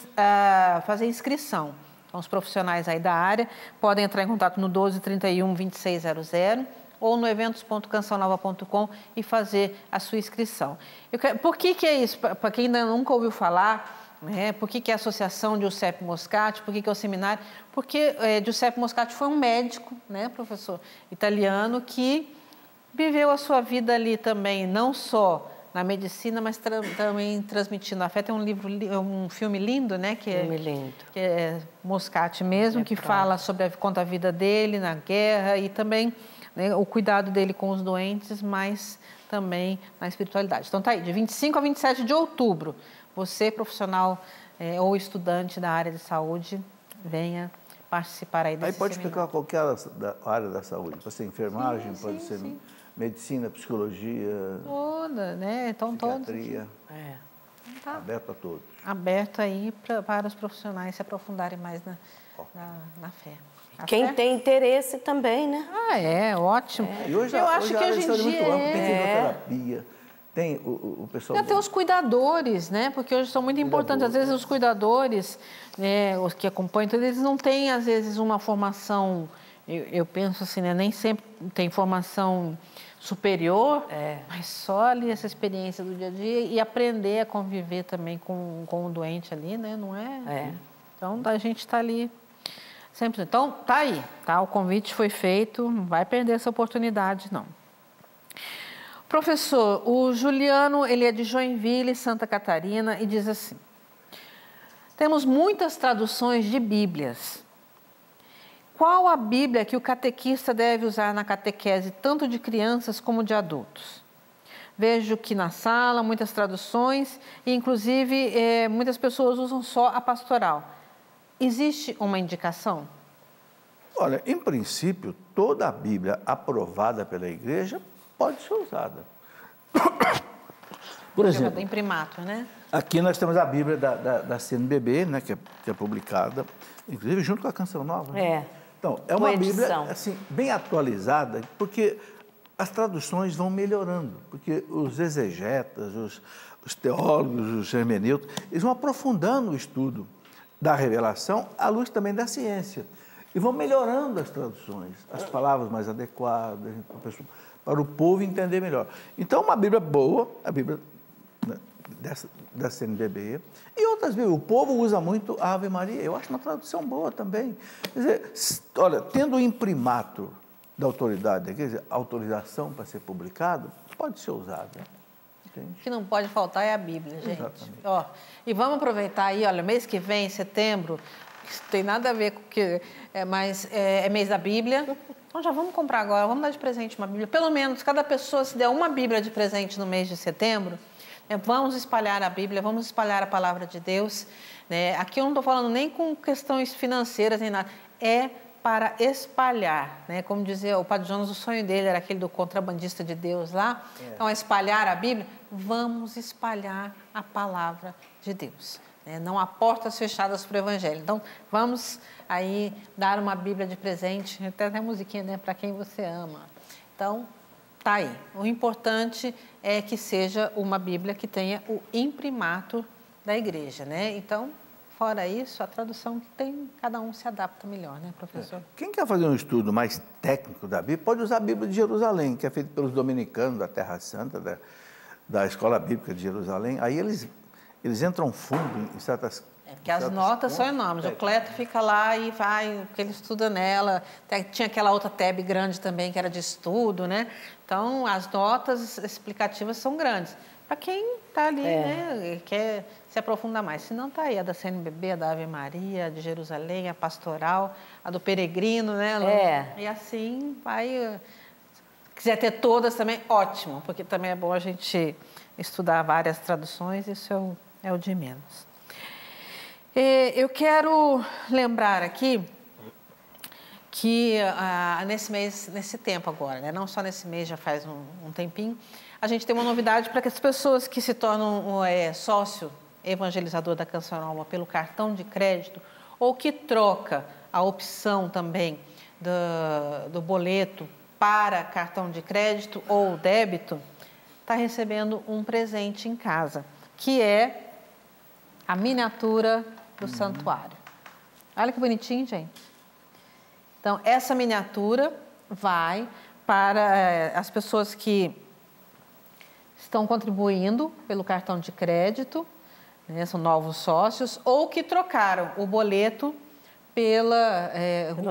fazer inscrição. Então, os profissionais aí da área podem entrar em contato no 12 31 2600 ou no eventos.cançãonova.com e fazer a sua inscrição. Por que é isso? Para quem ainda nunca ouviu falar, né, por que é a Associação Giuseppe Moscati, por que é o seminário? Porque Giuseppe Moscati foi um médico, né, professor italiano, que viveu a sua vida ali também, não só na medicina, mas também transmitindo a fé. Tem um filme lindo, né? Filme lindo. Que é Moscati mesmo, que fala sobre conta a vida dele na guerra e também, né, o cuidado dele com os doentes, mas também na espiritualidade. Então, tá aí, de 25 a 27 de outubro, você, profissional ou estudante da área de saúde, venha participar aí desse Aí pode seminário. explicar qualquer área da saúde. Pode ser enfermagem, pode ser medicina, psicologia, toda, né? Então, psiquiatria. Tá Aberto a todos. aberto aí para os profissionais se aprofundarem mais na fé. Quem tem interesse também, né? Ótimo. E hoje, eu acho que hoje em dia muito amplo, tem fisioterapia, tem o pessoal... Até os cuidadores, né? Porque hoje são muito importantes. Às vezes os cuidadores, né, os que acompanham, então, eles não têm, às vezes, uma formação, eu penso assim, né? Nem sempre tem formação superior, mas só ali essa experiência do dia a dia e aprender a conviver também com o doente ali, né? Não é? Então, a gente está ali sempre. Então, tá aí, tá? O convite foi feito, não vai perder essa oportunidade, não. Professor, o Juliano, ele é de Joinville, Santa Catarina, e diz assim: temos muitas traduções de Bíblias. Qual a Bíblia que o catequista deve usar na catequese, tanto de crianças como de adultos? Vejo que na sala, muitas traduções, e inclusive muitas pessoas usam só a pastoral. Existe uma indicação? Olha, em princípio, toda a Bíblia aprovada pela Igreja pode ser usada. Por exemplo, Tem primato, né? aqui nós temos a Bíblia da CNBB, né, que é publicada, inclusive junto com a Canção Nova. Né? Então, é uma Bíblia assim, bem atualizada, porque as traduções vão melhorando, porque os exegetas, os teólogos, os hermeneutas, eles vão aprofundando o estudo da revelação à luz também da ciência. E vão melhorando as traduções, as palavras mais adequadas, para o povo entender melhor. Então, uma Bíblia boa, a Bíblia da CNBB, e outras Bíblias. O povo usa muito a Ave Maria, eu acho uma tradução boa também. Quer dizer, olha, tendo o imprimato da autoridade, quer dizer, autorização para ser publicado, pode ser usada. Entende? O que não pode faltar é a Bíblia, gente. Exatamente. E vamos aproveitar aí, olha, mês que vem, setembro, isso tem nada a ver com o que... mas é mês da Bíblia. Então já vamos comprar agora, vamos dar de presente uma Bíblia. Pelo menos, cada pessoa se der uma Bíblia de presente no mês de setembro, vamos espalhar a Bíblia, vamos espalhar a palavra de Deus. Né? Aqui eu não estou falando nem com questões financeiras, nem nada. É para espalhar. Né? Como dizia o Padre Jonas, o sonho dele era aquele do contrabandista de Deus lá. Então, espalhar a Bíblia, vamos espalhar a palavra de Deus. Não há portas fechadas para o Evangelho. Então, vamos aí dar uma Bíblia de presente, até a musiquinha, né? Para quem você ama. Então, tá aí. O importante é que seja uma Bíblia que tenha o imprimato da igreja, né? Então, fora isso, a tradução que tem, cada um se adapta melhor, né, professor? Quem quer fazer um estudo mais técnico da Bíblia, pode usar a Bíblia de Jerusalém, que é feita pelos dominicanos da Terra Santa, da Escola Bíblica de Jerusalém. Aí eles entram fundo em certas... Porque as notas são enormes. O Cleto fica lá e vai, porque ele estuda nela. Tinha aquela outra tab grande também, que era de estudo, né? Então, as notas explicativas são grandes. Para quem está ali, né, quer se aprofundar mais. Se não, está aí a da CNBB, a da Ave Maria, a de Jerusalém, a Pastoral, a do Peregrino, né? E assim vai... Se quiser ter todas também, ótimo, porque também é bom a gente estudar várias traduções, isso é o de menos. Eu quero lembrar aqui que nesse tempo agora, né, não só nesse mês, já faz um tempinho, a gente tem uma novidade para que as pessoas que se tornam sócio evangelizador da Canção Alma pelo cartão de crédito ou que troca a opção também do boleto para cartão de crédito ou débito, está recebendo um presente em casa, que é a miniatura do santuário. Olha que bonitinho, gente. Então, essa miniatura vai para as pessoas que estão contribuindo pelo cartão de crédito, né, são novos sócios, ou que trocaram o boleto pelo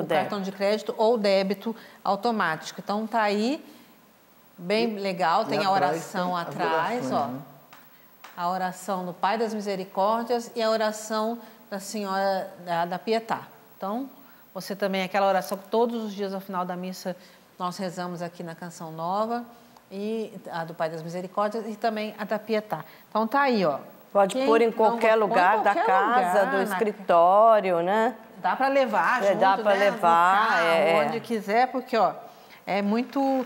cartão de crédito ou débito automático. Então, está aí bem legal, tem a oração atrás, ó. Né? A oração do Pai das Misericórdias e a oração da Senhora da Pietà. Então, você também, aquela oração que todos os dias ao final da missa nós rezamos aqui na Canção Nova, e a do Pai das Misericórdias e também a da Pietà. Então tá aí, ó. Pode pôr em qualquer lugar da casa, do escritório, né? Dá para levar junto, dá para levar, carro, onde quiser, porque ó, é muito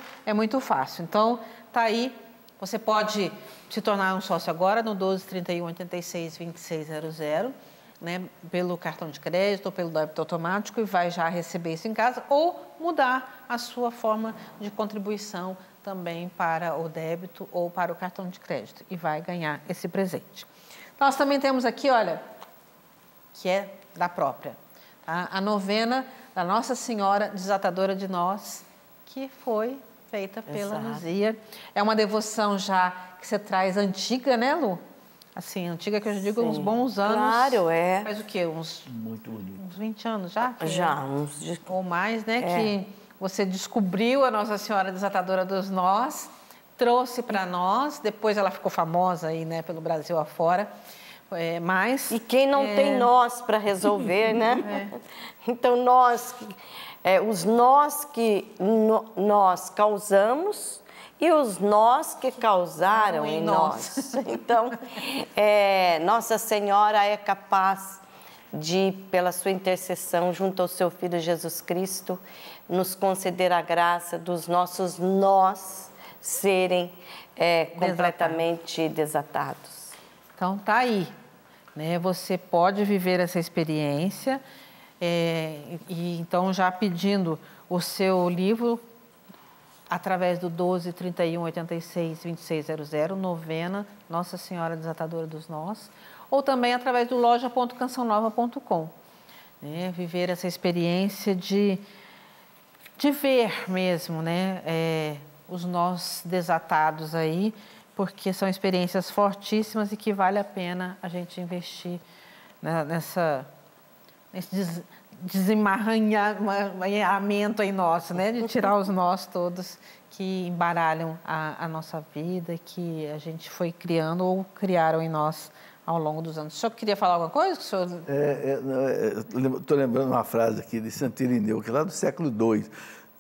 fácil. Então tá aí, você pode se tornar um sócio agora no 12 31 86 2600, né, pelo cartão de crédito ou pelo débito automático, e vai já receber isso em casa, ou mudar a sua forma de contribuição também para o débito ou para o cartão de crédito, e vai ganhar esse presente. Nós também temos aqui, olha, que é da própria, tá? A novena da Nossa Senhora Desatadora de Nós, que foi feita pela Luzia. É uma devoção já que você traz antiga, né, Lu? Assim, antiga que eu digo, uns bons anos. Claro, é. Faz o quê? Uns 20 anos já? Já, uns... Ou mais, né? Que você descobriu a Nossa Senhora Desatadora dos Nós, trouxe para nós, depois ela ficou famosa aí, né, pelo Brasil afora. Mas... E quem não tem nós para resolver, né? Então, os nós que nós causamos e os nós que causaram em nós. Então, Nossa Senhora é capaz de, pela sua intercessão junto ao seu Filho Jesus Cristo, nos conceder a graça dos nossos nós serem completamente desatados. Então, tá aí, né? Você pode viver essa experiência, e então já pedindo o seu livro através do 12 31 86 2600, novena Nossa Senhora Desatadora dos Nós, ou também através do loja.cançãonova.com, né? Viver essa experiência de ver mesmo, né? Os nós desatados aí, porque são experiências fortíssimas e que vale a pena a gente investir, né, nesse desembarranhamento aí nosso, né? De tirar os nós todos que embaralham a nossa vida, que a gente foi criando ou criaram em nós ao longo dos anos. O senhor queria falar alguma coisa? Estou lembrando uma frase aqui de Santo Irineu, que lá do século II,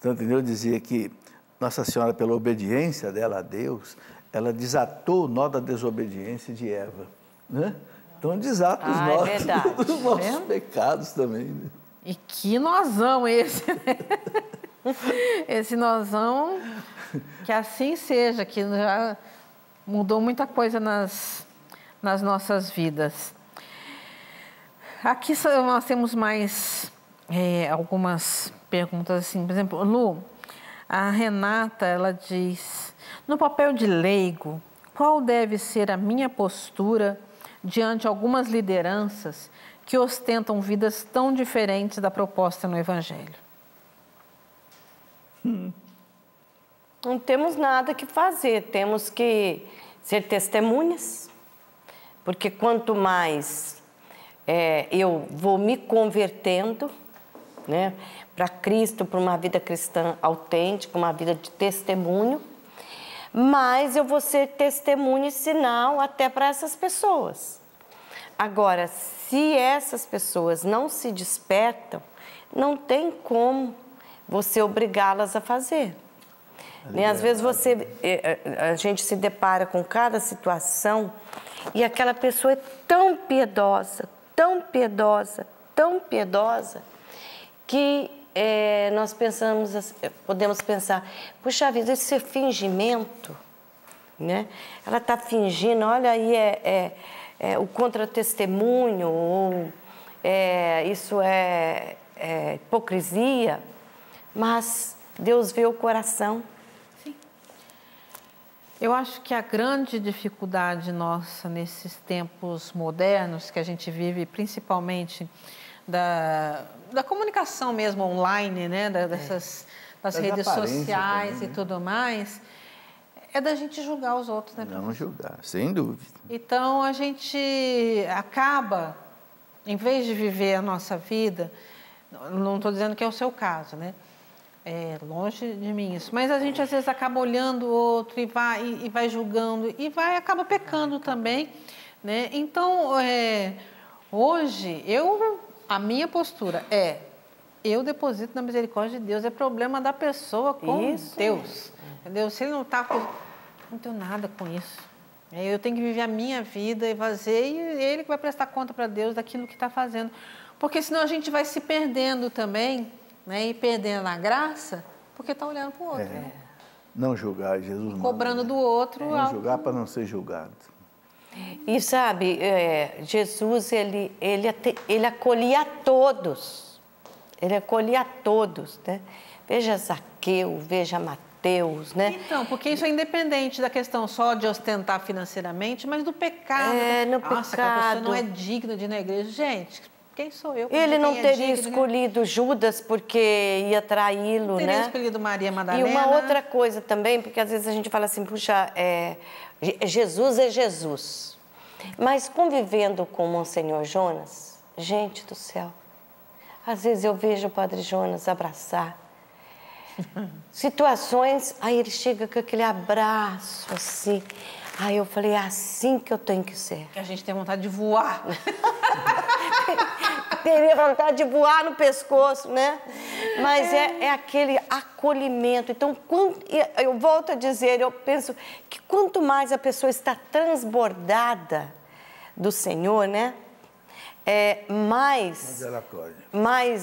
Santo Irineu dizia que Nossa Senhora, pela obediência dela a Deus, ela desatou o nó da desobediência de Eva, né? Então desata os nós dos nossos pecados também, né? E que nozão esse, né? Esse nozão, que assim seja, que já mudou muita coisa nas nossas vidas. Aqui nós temos mais algumas perguntas, assim, por exemplo, Lu, a Renata, ela diz, no papel de leigo, qual deve ser a minha postura diante de algumas lideranças que ostentam vidas tão diferentes da proposta no Evangelho? Não temos nada que fazer, temos que ser testemunhas, porque quanto mais eu vou me convertendo, né, para Cristo, para uma vida cristã autêntica, uma vida de testemunho, mais eu vou ser testemunho e sinal até para essas pessoas. Agora, se essas pessoas não se despertam, não tem como você obrigá-las a fazer. Né? Às vezes a gente se depara com cada situação e aquela pessoa é tão piedosa, tão piedosa, tão piedosa, que nós podemos pensar, puxa vida, esse é fingimento, né? Ela está fingindo, olha aí, o contra-testemunho, ou isso é hipocrisia, mas Deus vê o coração. Sim. Eu acho que a grande dificuldade nossa nesses tempos modernos que a gente vive, principalmente da comunicação mesmo online, né? Das redes sociais também, né? E tudo mais, é da gente julgar os outros, né? Não julgar, sem dúvida. Então, a gente acaba, em vez de viver a nossa vida, não estou dizendo que é o seu caso, né? É longe de mim isso. Mas a gente às vezes acaba olhando o outro e vai julgando e acaba pecando também, né? Então, hoje, a minha postura eu deposito na misericórdia de Deus. É problema da pessoa com Deus, entendeu? Se ele não está não tenho nada com isso. Eu tenho que viver a minha vida e fazer, e ele que vai prestar conta para Deus daquilo que está fazendo. Porque senão a gente vai se perdendo também, né? E perdendo a graça, porque está olhando para o outro. Né? Não julgar, Jesus manda. Cobrando do outro. Não julgar para não ser julgado. E sabe, Jesus, ele acolhia a todos. Ele acolhia a todos, né? Veja Zaqueu, veja Mateus, né? Então, porque isso é independente da questão só de ostentar financeiramente, mas do pecado. No Nossa, pecado. a pessoa não é digna de ir na igreja. Gente, quem sou eu? Ele não teria escolhido Judas porque ia traí-lo, né? Teria escolhido Maria Madalena. E uma outra coisa também, porque às vezes a gente fala assim, puxa, Jesus é Jesus. Mas convivendo com o Monsenhor Jonas, gente do céu, às vezes eu vejo o Padre Jonas abraçar situações, aí ele chega com aquele abraço assim. Aí eu falei, é assim que eu tenho que ser. Que a gente tem vontade de voar. Teria vontade de voar no pescoço, né? Mas é aquele acolhimento. Então, eu volto a dizer, eu penso que quanto mais a pessoa está transbordada do Senhor, né? Mais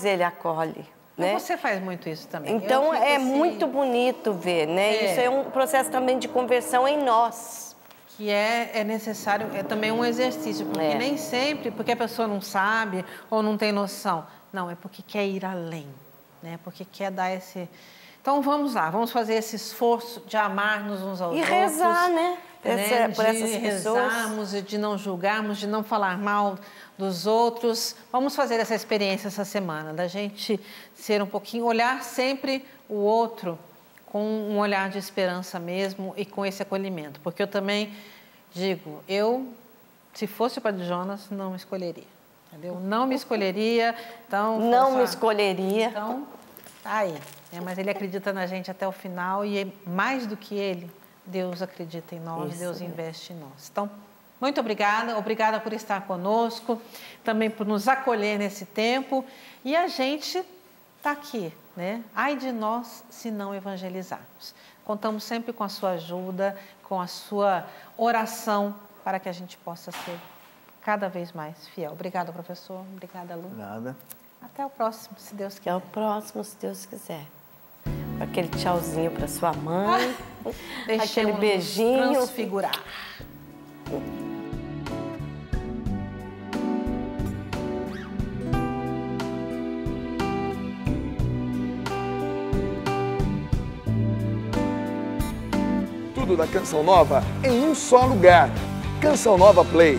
ele acolhe. Né? Você faz muito isso também. Então, é muito bonito ver, né? Isso é um processo também de conversão em nós. Que é necessário, é também um exercício, porque nem sempre, porque a pessoa não sabe ou não tem noção. Não, é porque quer ir além, né? Porque quer dar esse... Então, vamos lá, vamos fazer esse esforço de amar-nos uns aos outros. E rezar, né? Por essas pessoas. De rezarmos, de não julgarmos, de não falar mal dos outros. Vamos fazer essa experiência essa semana, da gente ser um pouquinho, olhar sempre o outro com um olhar de esperança mesmo e com esse acolhimento. Porque eu também digo, se fosse o Padre Jonas, não me escolheria. Entendeu? Não me escolheria. Então, não me escolheria. Então, tá aí. Mas ele acredita na gente até o final e mais do que ele, Deus acredita em nós, Deus investe em nós. Então, muito obrigada por estar conosco, também por nos acolher nesse tempo. E a gente está aqui, né? Ai de nós se não evangelizarmos. Contamos sempre com a sua ajuda, com a sua oração, para que a gente possa ser cada vez mais fiel. Obrigada, professor. Obrigada, Lu. Nada. Até o próximo, se Deus quiser. Até o próximo, se Deus quiser. Aquele tchauzinho para sua mãe, aquele beijinho. Transfigurar. Tudo da Canção Nova em um só lugar. Canção Nova Play.